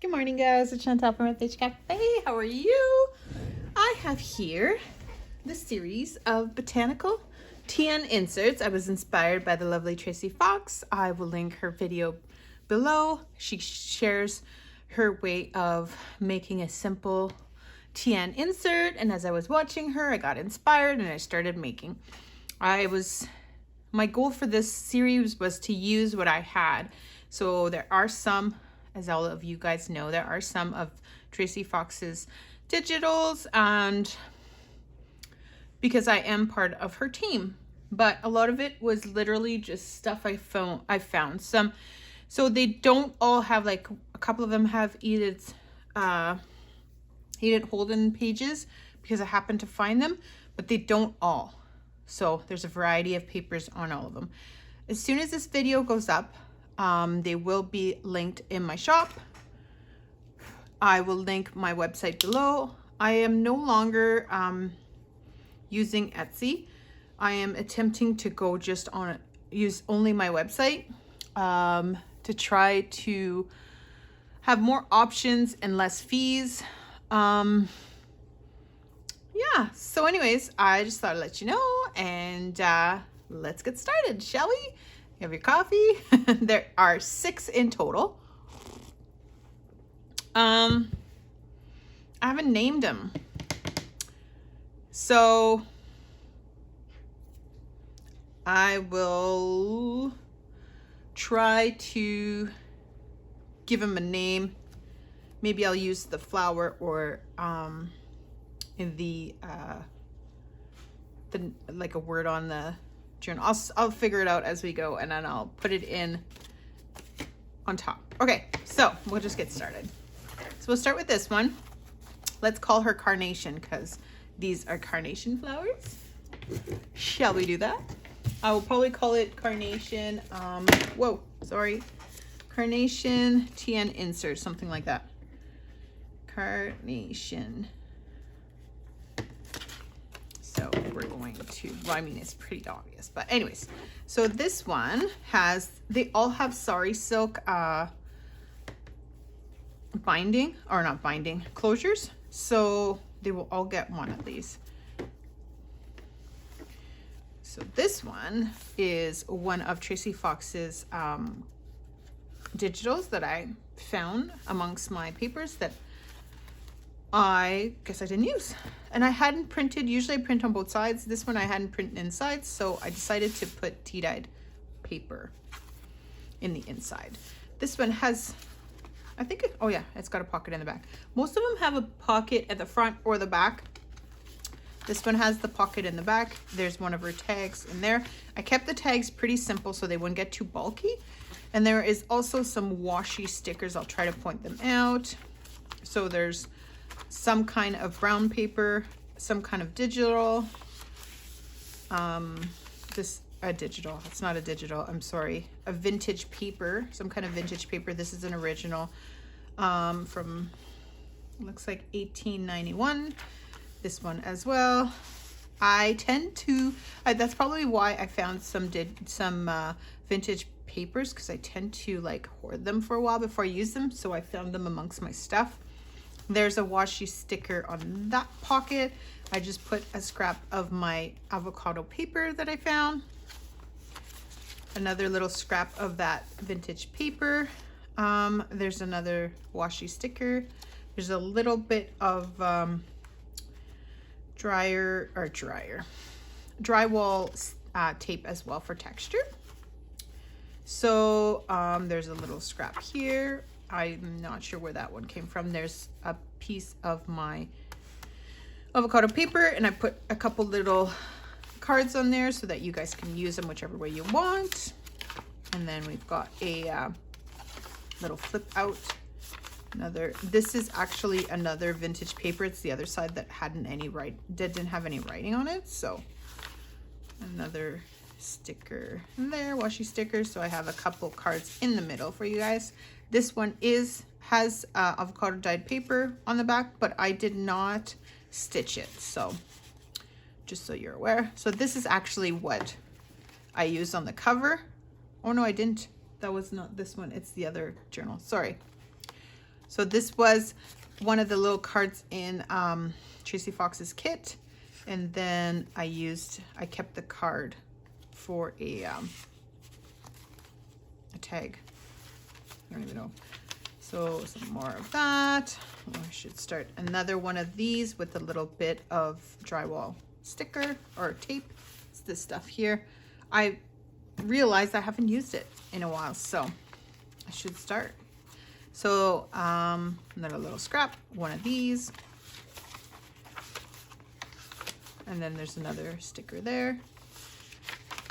Good morning, guys. It's Chantal from FH Cafe. How are you? I have here the series of Botanical TN inserts. I was inspired by the lovely Tracy Fox. I will link her video below. She shares her way of making a simple TN insert, and as I was watching her, I got inspired and I started making. My goal for this series was to use what I had. So there are some, as all of you guys know, there are some of Tracy Fox's digitals, and because I am part of her team, but a lot of it was literally just stuff I found some. So they don't all have, like, a couple of them have Edith Holden pages because I happened to find them, but they don't all. So there's a variety of papers on all of them. As soon as this video goes up, they will be linked in my shop. I will link my website below. I am no longer using Etsy. I am attempting to go just on use only my website to try to have more options and less fees. Yeah, so anyways, I just thought I'd let you know, and let's get started, shall we? You have your coffee. There are 6 in total. I haven't named them. So I will try to give them a name. Maybe I'll use the flower or in the like a word on the journal. I'll figure it out as we go, and then I'll put it in on top. Okay, so we'll just get started. So we'll start with this one. Let's call her Carnation because these are carnation flowers. Shall we do that? I will probably call it Carnation. Carnation TN insert, something like that. Carnation. So we're going to, well, I mean, it's pretty obvious, but anyways, so this one has, they all have Sari Silk binding, or not binding, closures. So they will all get one of these. So this one is one of Tracy Fox's digitals that I found amongst my papers that I guess I didn't use, and I hadn't printed. Usually I print on both sides. This one I hadn't printed inside, so I decided to put tea-dyed paper in the inside. This one has, I think oh yeah, it's got a pocket in the back. Most of them have a pocket at the front or the back. This one has the pocket in the back. There's one of her tags in there. I kept the tags pretty simple so they wouldn't get too bulky. And there is also some washi stickers. I'll try to point them out. So there's some kind of brown paper, some kind of digital. It's not a digital, I'm sorry. A vintage paper, some kind of vintage paper. This is an original from, looks like 1891. This one as well. I tend to, that's probably why I found some vintage papers, because I tend to like hoard them for a while before I use them. So I found them amongst my stuff. There's a washi sticker on that pocket. I just put a scrap of my avocado paper that I found. Another little scrap of that vintage paper. There's another washi sticker. There's a little bit of drywall tape as well for texture. So there's a little scrap here. I'm not sure where that one came from. There's a piece of my avocado paper, and I put a couple little cards on there so that you guys can use them whichever way you want. And then we've got a little flip out. This is actually another vintage paper. It's the other side that didn't have any writing on it. So another sticker in there, washi sticker. So I have a couple cards in the middle for you guys. This one has avocado dyed paper on the back, but I did not stitch it. So just so you're aware. So this is actually what I used on the cover. Oh no, I didn't. That was not this one. It's the other journal. Sorry. So this was one of the little cards in Tracy Fox's kit. And then I kept the card for a tag. I don't even know. So some more of that. Oh, I should start another one of these with a little bit of drywall sticker or tape. It's this stuff here. I realized I haven't used it in a while, so I should start. So another little scrap, one of these. And then there's another sticker there.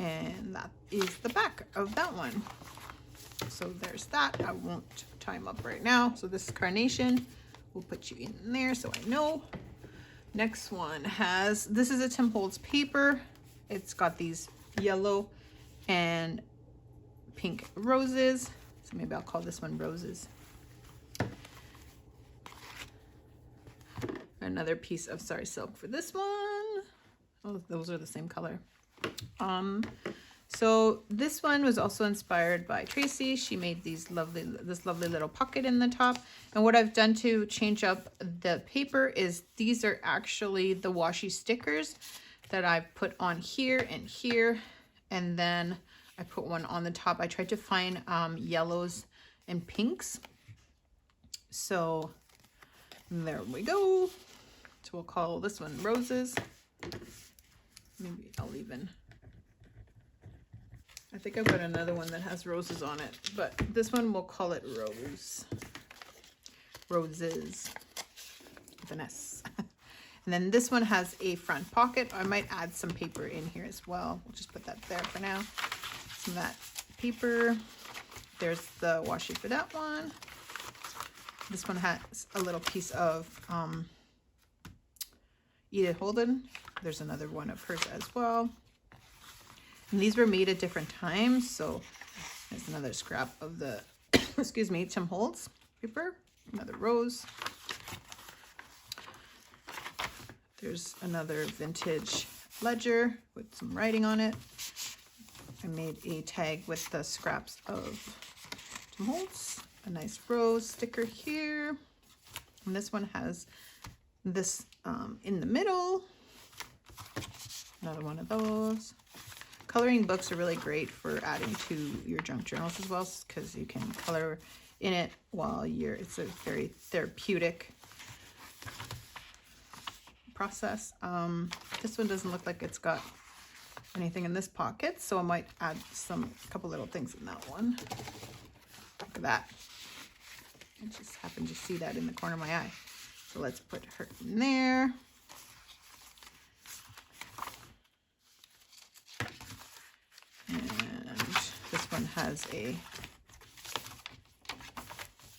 And that is the back of that one. So there's that. I won't tie them up right now. So this is carnation. We'll put you in there so I know. Next one has, this is a Tim Holtz paper. It's got these yellow and pink roses. So maybe I'll call this one roses. Another piece of Sari silk for this one. Oh, those are the same color. So this one was also inspired by Tracy. She made this lovely little pocket in the top. And what I've done to change up the paper is these are actually the washi stickers that I've put on here and here. And then I put one on the top. I tried to find yellows and pinks. So there we go. So we'll call this one roses. Maybe I'll even, I think I've got another one that has roses on it, but this one we'll call it roses with an S. And then this one has a front pocket. I might add some paper in here as well. We'll just put that there for now. Some of that paper. There's the washi for that one. This one has a little piece of Edith Holden. There's another one of hers as well. And these were made at different times. So there's another scrap of the, excuse me, Tim Holtz paper. Another rose. There's another vintage ledger with some writing on it. I made a tag with the scraps of Tim Holtz. A nice rose sticker here. And this one has this in the middle. Another one of those. Coloring books are really great for adding to your junk journals as well, because you can color in it while it's a very therapeutic process. This one doesn't look like it's got anything in this pocket, so I might add a couple little things in that one. Look at that. I just happened to see that in the corner of my eye. So let's put her in there. And this one has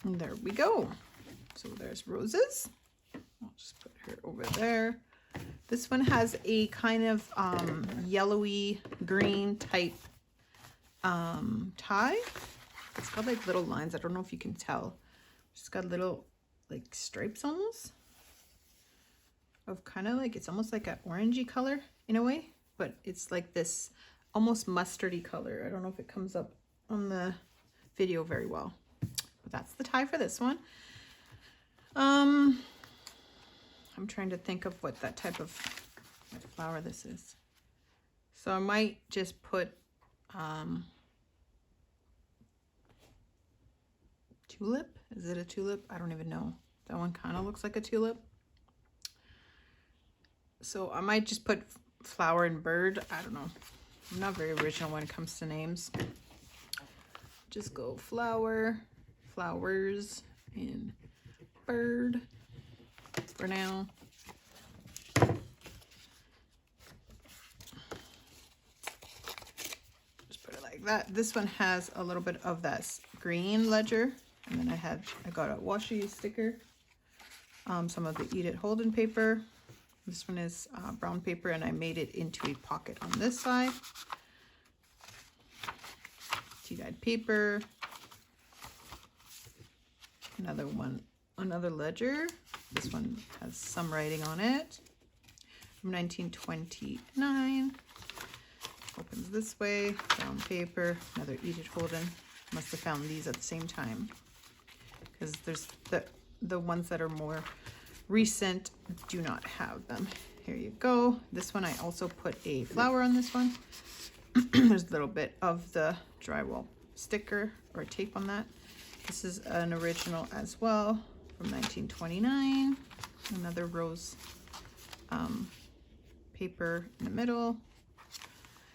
there we go. So there's roses. I'll just put her over there. This one has a kind of yellowy green type tie. It's got like little lines. I don't know if you can tell. It's got little like stripes almost of kind of like, it's almost like an orangey color in a way, but it's like this almost mustardy color. I don't know if it comes up on the video very well, but that's the tie for this one. I'm trying to think of what that type of flower this is. So I might just put tulip. Is it a tulip? I don't even know. That one kind of looks like a tulip. So I might just put flower and bird. I don't know. I'm not very original when it comes to names. Just go flower, flowers, and bird for now. Just put it like that. This one has a little bit of that green ledger. And then I got a washi sticker, some of the Edith Holden paper. This one is brown paper, and I made it into a pocket on this side. Tea-dyed paper. Another one, another ledger. This one has some writing on it. From 1929. Opens this way. Brown paper. Another Edith Holden. Must have found these at the same time, because there's the ones that are more recent do not have them. Here you go. This one I also put a flower on this one. There's a little bit of the drywall sticker or tape on that. This is an original as well from 1929. Another rose paper in the middle.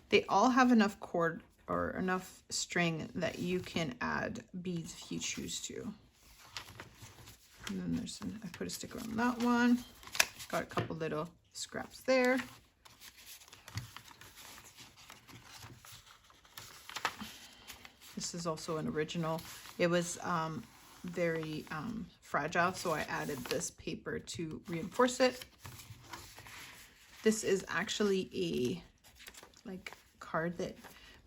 They all have enough cord or enough string that you can add beads if you choose to. And then there's I put a sticker on that one. Got a couple little scraps there. This is also an original. It was very fragile, so I added this paper to reinforce it. This is actually a like card that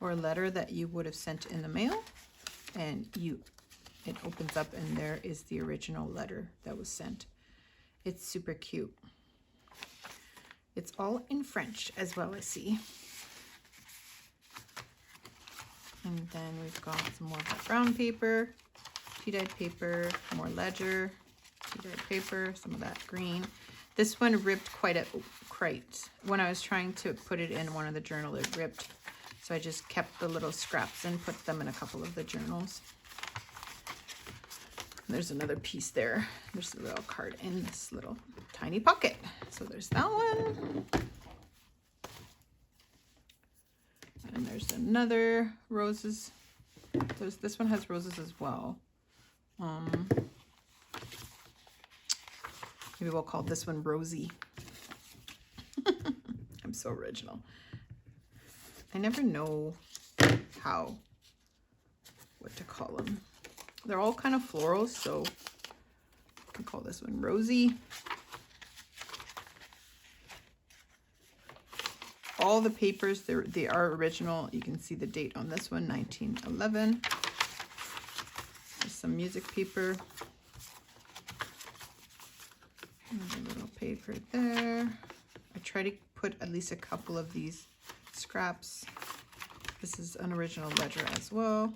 or a letter that you would have sent in the mail, and it opens up and there is the original letter that was sent. It's super cute. It's all in French as well, I see. And then we've got some more of that brown paper, tea-dyed paper, more ledger, tea-dyed paper, some of that green. This one ripped quite. When I was trying to put it in one of the journals, it ripped. So I just kept the little scraps and put them in a couple of the journals. There's another piece there. There's a little card in this little tiny pocket. So there's that one. And there's another roses. This one has roses as well. Maybe we'll call this one Rosie. I'm so original. I never know what to call them. They're all kind of florals, so I can call this one Rosie. All the papers, they are original. You can see the date on this one, 1911. There's some music paper. Another little paper there. I try to put at least a couple of these scraps. This is an original ledger as well.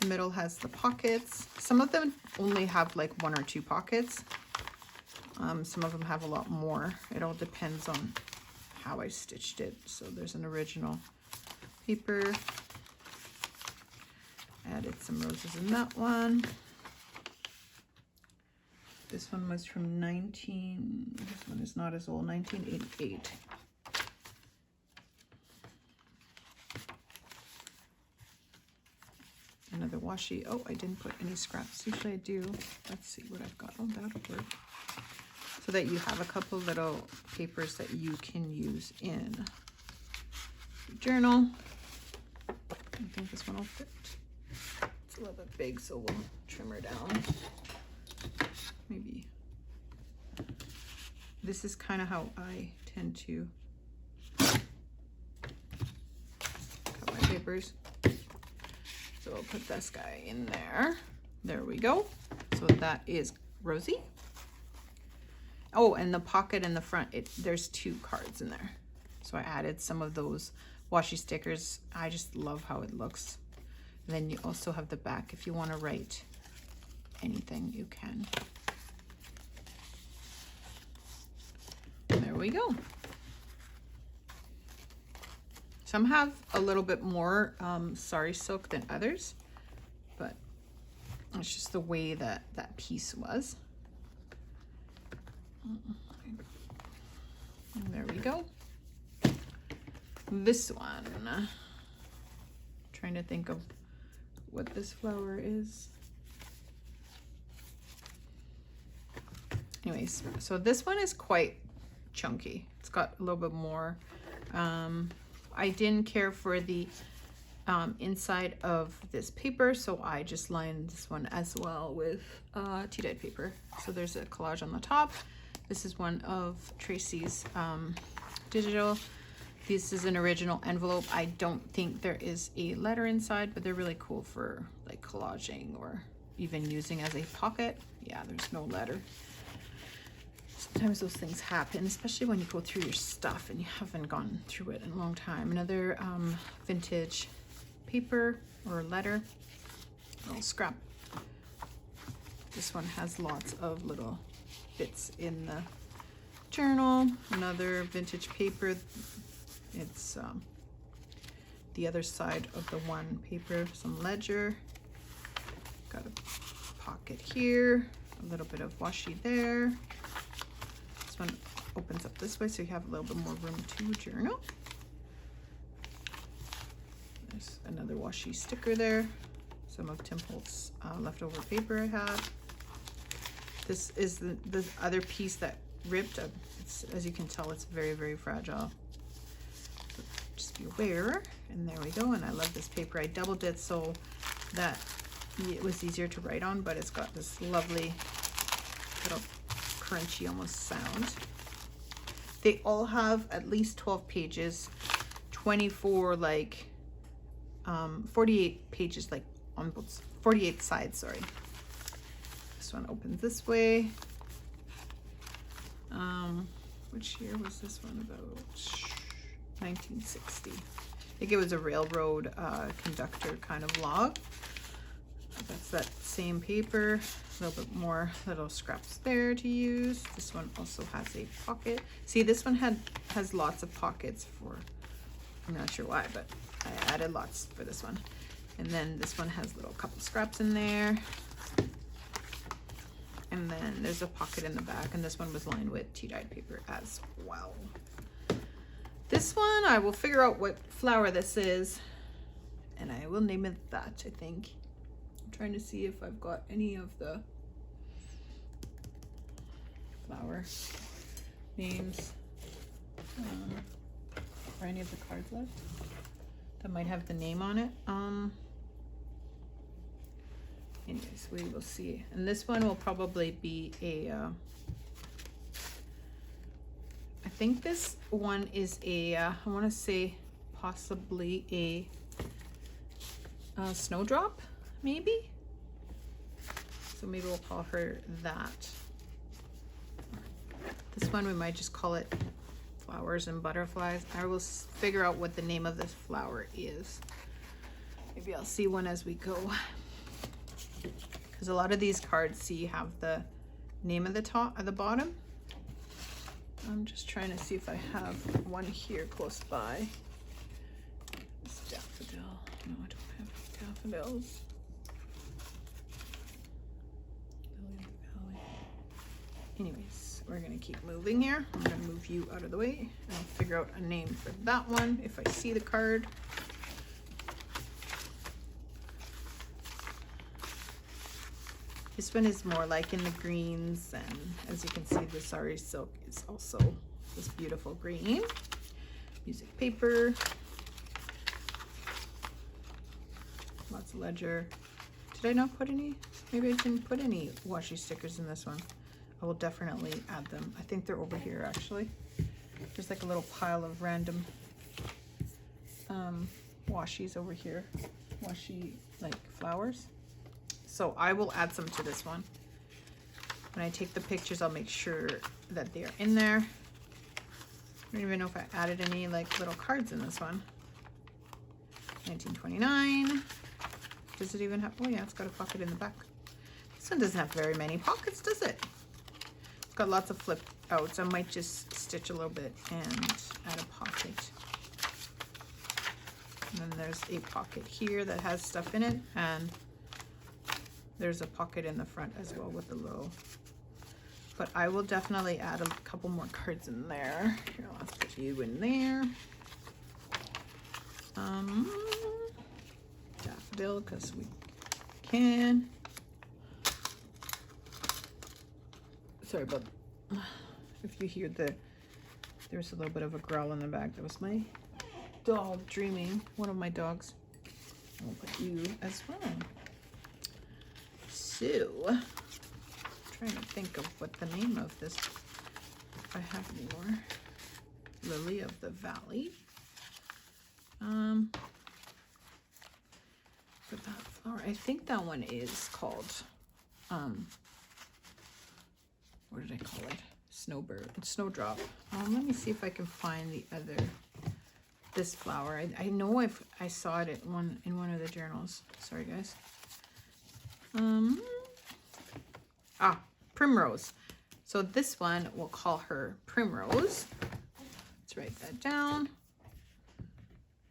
The middle has the pockets. Some of them only have like 1 or 2 pockets. Some of them have a lot more. It all depends on how I stitched it. So there's an original paper. Added some roses in that one. This one was from this one is not as old, 1988. Another washi. Oh, I didn't put any scraps. Usually I do. Let's see what I've got. Oh, that'll work. So that you have a couple little papers that you can use in your journal. I think this one will fit. It's a little bit big, so we'll trim her down. Maybe. This is kind of how I tend to cut my papers. So I'll put this guy in there. There we go. So that is Rosie. Oh, and the pocket in the front, there's 2 cards in there. So I added some of those washi stickers. I just love how it looks. And then you also have the back. If you want to write anything, you can. There we go. Some have a little bit more sari silk than others, but it's just the way that that piece was. And there we go. This one, trying to think of what this flower is. Anyways, so this one is quite chunky. It's got a little bit more. I didn't care for the inside of this paper, so I just lined this one as well with tea-dyed paper. So there's a collage on the top. This is one of Tracy's digital. This is an original envelope. I don't think there is a letter inside, but they're really cool for like collaging or even using as a pocket. Yeah, there's no letter. Sometimes those things happen, especially when you go through your stuff and you haven't gone through it in a long time. Another vintage paper or letter, a little scrap This one has lots of little bits in the journal. Another vintage paper. It's the other side of the one paper. Some ledger. Got a pocket here. A little bit of washi there. This one opens up this way so you have a little bit more room to journal. There's another washi sticker there. Some of Tim Holtz leftover paper I had. This is the other piece that ripped. It's, as you can tell, it's very, very fragile. So just be aware. And there we go. And I love this paper. I doubled it so that it was easier to write on, but it's got this lovely little crunchy almost sound. They all have at least 12 pages, 24 like 48 pages, like on both 48 sides, sorry. This one opens this way. Which year was this one? About 1960. I think it was a railroad conductor kind of log. That's that same paper. A little bit more little scraps there to use. This one also has a pocket. See, this one has lots of pockets for, I'm not sure why, but I added lots for this one. And then this one has little couple scraps in there. And then there's a pocket in the back, and this one was lined with tea-dyed paper as well. This one, I will figure out what flower this is, and I will name it that, I think. I'm trying to see if I've got any of the flower names or any of the cards left that might have the name on it. Anyways, we will see. And this one will probably be a, I think this one is a, I want to say possibly a snowdrop, maybe? So maybe we'll call her that. This one we might just call it flowers and butterflies. I will figure out what the name of this flower is. Maybe I'll see one as we go. Because a lot of these cards, see, have the name at the top, at the bottom. I'm just trying to see if I have one here close by. This daffodil. No, I don't have daffodils. Anyways, we're gonna keep moving here. I'm gonna move you out of the way. I'll figure out a name for that one if I see the card. This one is more like in the greens, and as you can see, the sari silk is also this beautiful green. Music paper. Lots of ledger. Did I not put any? Maybe I didn't put any washi stickers in this one. I will definitely add them. I think they're over here actually. There's like a little pile of random washis over here. Washi like flowers. So I will add some to this one. When I take the pictures, I'll make sure that they are in there. I don't even know if I added any like little cards in this one. 1929. Does it even have, oh yeah, it's got a pocket in the back. This one doesn't have very many pockets, does it? It's got lots of flip outs. I might just stitch a little bit and add a pocket. And then there's a pocket here that has stuff in it, and there's a pocket in the front as well with a little, but I will definitely add a couple more cards in there. Here, I'll put you in there. Daffodil, because we can. Sorry, but if you hear there's a little bit of a growl in the back. That was my dog dreaming. One of my dogs. I'll put you as well. So, I'm trying to think of what the name of this, if I have any more. Lily of the Valley. For that flower, I think that one is called, what did I call it? Snowbird, snowdrop. Let me see if I can find the other, this flower. I know if I saw it in one of the journals. Sorry guys. Primrose. So this one, we'll call her Primrose. Let's write that down.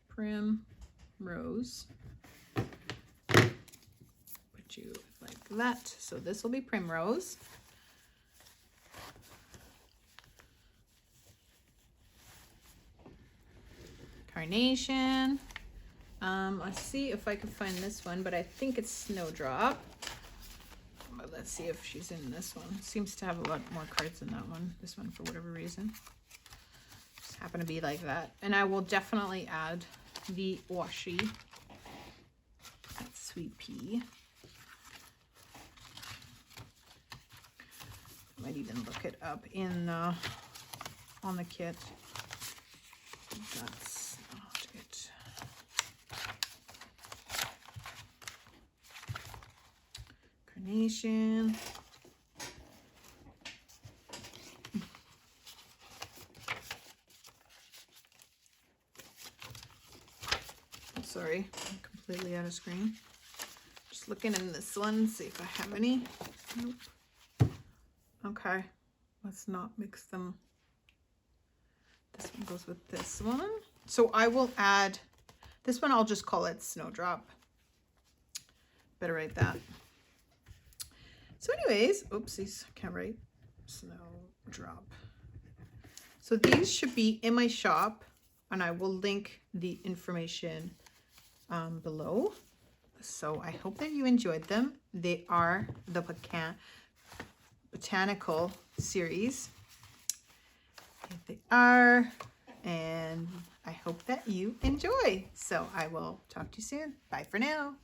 Primrose. Put you like that. So this will be Primrose. Carnation. Let's see if I can find this one, but I think it's Snowdrop. But let's see if she's in this one. Seems to have a lot more cards than that one. This one, for whatever reason, just happen to be like that. And I will definitely add the washi. That's Sweet Pea. Might even look it up in on the kit. That's not it. Carnation. Sorry, I'm completely out of screen. Just looking in this one, see if I have any. Nope. Okay, let's not mix them. This one goes with this one. So I will add, this one I'll just call it Snowdrop. Better write that. So anyways, oopsies, can't write Snowdrop. So these should be in my shop, and I will link the information below. So I hope that you enjoyed them. They are the Botanical series. They are, and I hope that you enjoy. So I will talk to you soon. Bye for now.